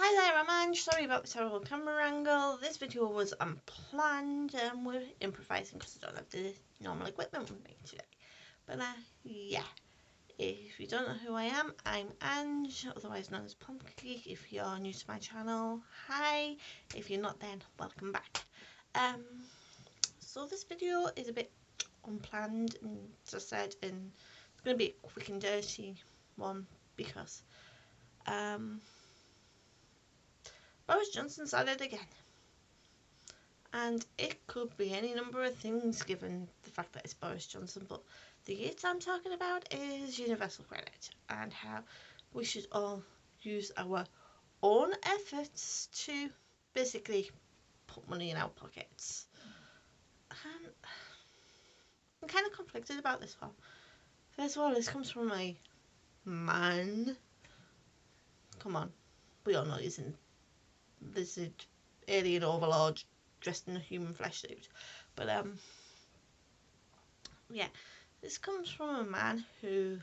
Hi there, I'm Ange. Sorry about the terrible camera angle. This video was unplanned and we're improvising because I don't have the normal equipment with me today. But yeah, if you don't know who I am, I'm Ange, otherwise known as Pumpkin. If you're new to my channel, hi. If you're not, then welcome back. So this video is a bit unplanned, and as I said, and it's going to be a quick and dirty one because Boris Johnson's at it again. And it could be any number of things given the fact that it's Boris Johnson, but the it I'm talking about is universal credit and how we should all use our own efforts to basically put money in our pockets. I'm kind of conflicted about this one. First of all, this comes from a man. Come on, we all know he's in lizard alien overlord dressed in a human flesh suit. But yeah, this comes from a man who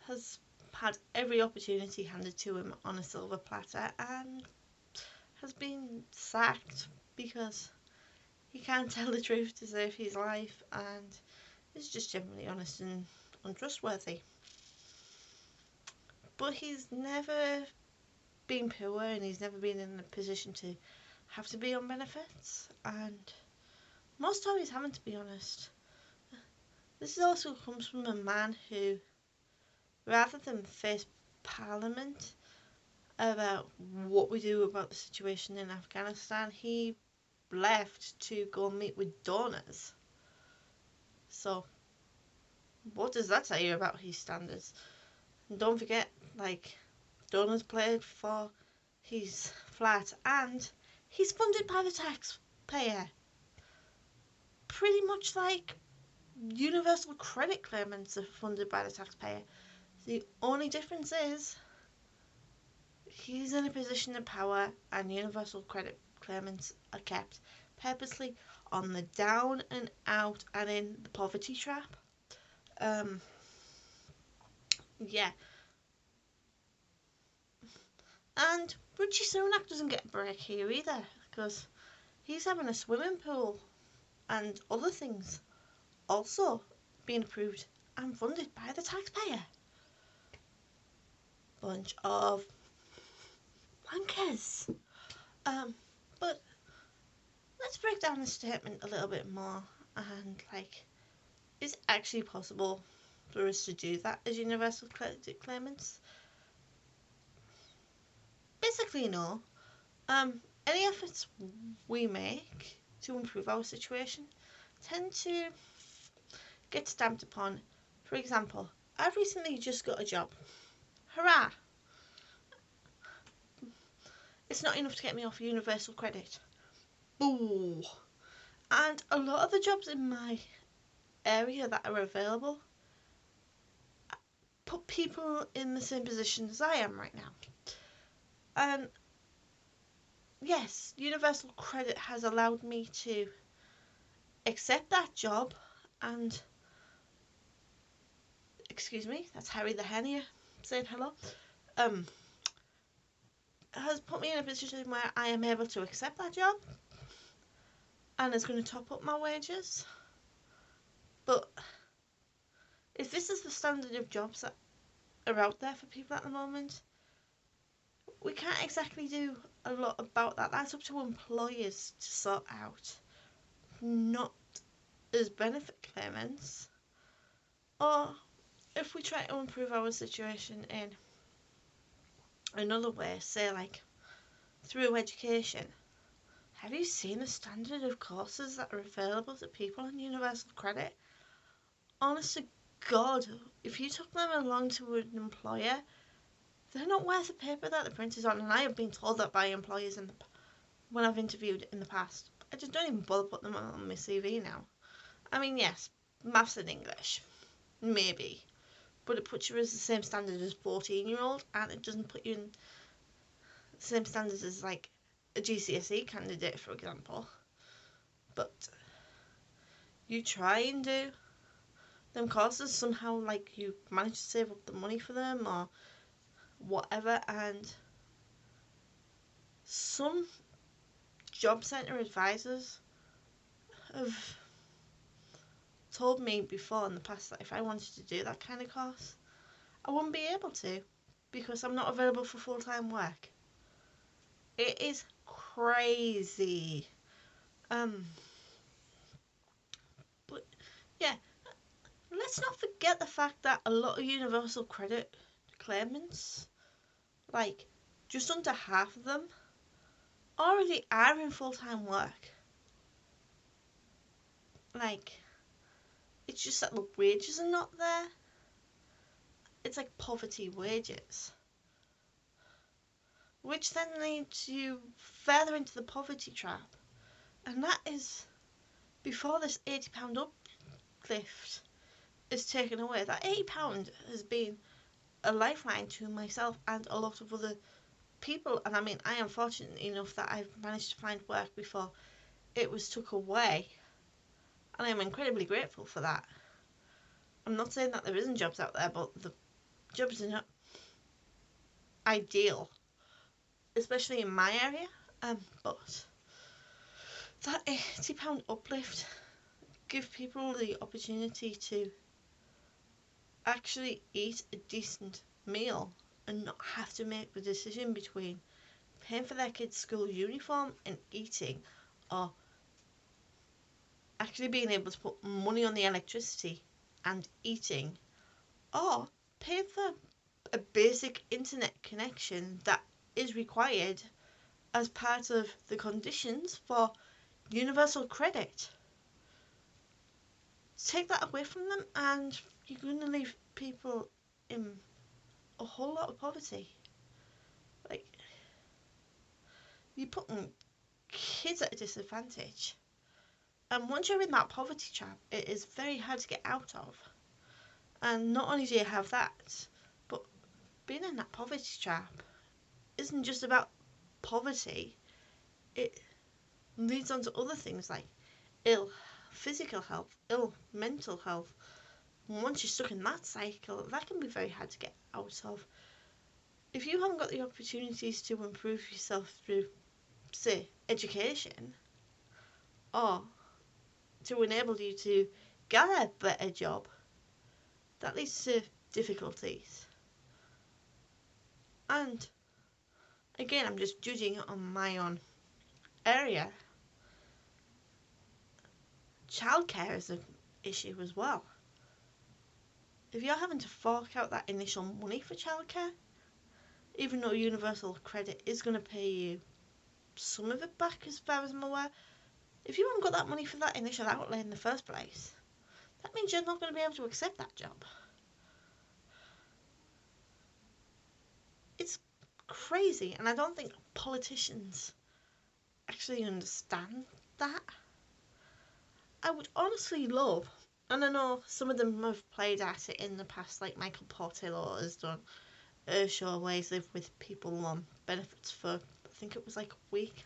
has had every opportunity handed to him on a silver platter and has been sacked because he can't tell the truth to save his life and is just generally honest and untrustworthy. But he's never been poor and he's never been in a position to have to be on benefits, and most stories haven't, to be honest. This also comes from a man who, rather than face Parliament about what we do about the situation in Afghanistan, he left to go meet with donors. So, what does that tell you about his standards? And don't forget, donors paid for his flat and he's funded by the taxpayer. Pretty much like universal credit claimants are funded by the taxpayer. The only difference is he's in a position of power and universal credit claimants are kept purposely on the down and out and in the poverty trap. Yeah. And Richie Sunak doesn't get a break here either because he's having a swimming pool and other things also being approved and funded by the taxpayer. Bunch of wankers. But let's break down the statement a little bit more and is it actually possible for us to do that as universal credit claimants? Basically, no. Any efforts we make to improve our situation tend to get stamped upon. For example, I've recently just got a job. Hurrah! It's not enough to get me off universal credit. Boo! And a lot of the jobs in my area that are available put people in the same position as I am right now. And yes, universal credit has allowed me to accept that job and excuse me, that's Harry the Hen here saying hello. Has put me in a position where I am able to accept that job and is going to top up my wages. But if this is the standard of jobs that are out there for people at the moment, we can't exactly do a lot about that. That's up to employers to sort out, not as benefit claimants. Or if we try to improve our situation in another way, say through education, have you seen the standard of courses that are available to people on universal credit? Honest to God, if you took them along to an employer, they're not worth the paper that the print is on, and I have been told that by employers when I've interviewed in the past. I just don't even bother putting them on my CV now. I mean, yes, maths and English, maybe, but it puts you as the same standard as a 14-year-old, and it doesn't put you in the same standards as a GCSE candidate, for example. But you try and do them courses somehow, you manage to save up the money for them or whatever, and some job centre advisors have told me before in the past that if I wanted to do that kind of course, I wouldn't be able to because I'm not available for full-time work. It is crazy. But yeah, let's not forget the fact that a lot of universal credit claimants, like just under half of them, already are in full-time work. Like, it's just that the wages are not there. It's like poverty wages, which then leads you further into the poverty trap. And that is before this £80 uplift is taken away. That £80 has been a lifeline to myself and a lot of other people. And I mean, I am fortunate enough that I've managed to find work before it was took away. And I am incredibly grateful for that. I'm not saying that there isn't jobs out there, but the jobs are not ideal, especially in my area. But that £80 uplift give people the opportunity to actually eat a decent meal and not have to make the decision between paying for their kids' school uniform and eating, or actually being able to put money on the electricity and eating, or pay for a basic internet connection that is required as part of the conditions for universal credit. Take that away from them and you're going to leave people in a whole lot of poverty. Like, you're putting kids at a disadvantage. And once you're in that poverty trap, it is very hard to get out of. And not only do you have that, but being in that poverty trap isn't just about poverty. It leads on to other things like ill physical health, ill mental health. And once you're stuck in that cycle, that can be very hard to get out of. If you haven't got the opportunities to improve yourself through, say, education, or to enable you to get a better job, that leads to difficulties. And again, I'm just judging it on my own area. Childcare is an issue as well. If you're having to fork out that initial money for childcare, even though universal credit is going to pay you some of it back as far as I'm aware, if you haven't got that money for that initial outlay in the first place, that means you're not going to be able to accept that job. It's crazy, and I don't think politicians actually understand that. I would honestly love, and I know some of them have played at it in the past, like Michael Portillo has done Ursula Ways Live with people on benefits for, I think it was like a week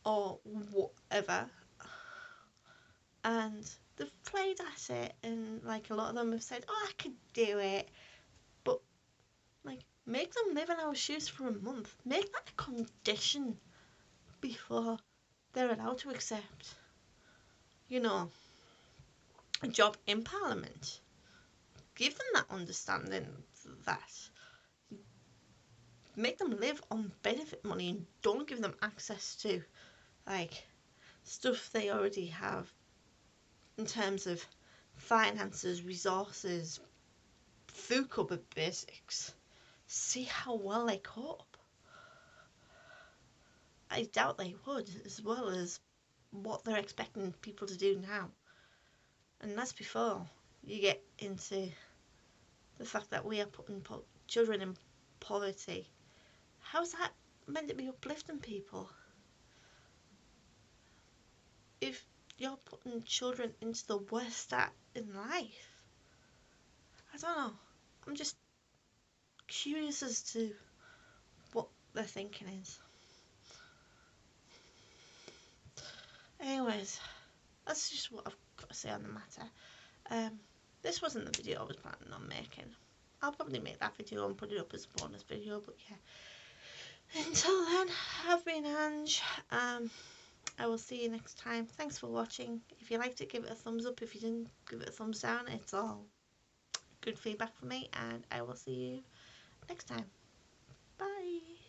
or whatever, and they've played at it, and like a lot of them have said, oh, I could do it, but like, make them live in our shoes for a month. Make that a condition before they're allowed to accept, you know, a job in Parliament. Give them that understanding that make them live on benefit money and don't give them access to like stuff they already have in terms of finances, resources, food cupboard basics. See how well they cope. I doubt they would, as well as what they're expecting people to do now. And that's before you get into the fact that we are putting children in poverty. How's that meant to be uplifting people? If you're putting children into the worst start in life, I don't know. I'm just curious as to what their thinking is. Anyways, that's just what I've got to say on the matter. This wasn't the video I was planning on making. I'll probably make that video and put it up as a bonus video, but yeah. Until then, I've been Ange. I will see you next time. Thanks for watching. If you liked it, give it a thumbs up. If you didn't, give it a thumbs down. It's all good feedback for me, and I will see you next time. Bye.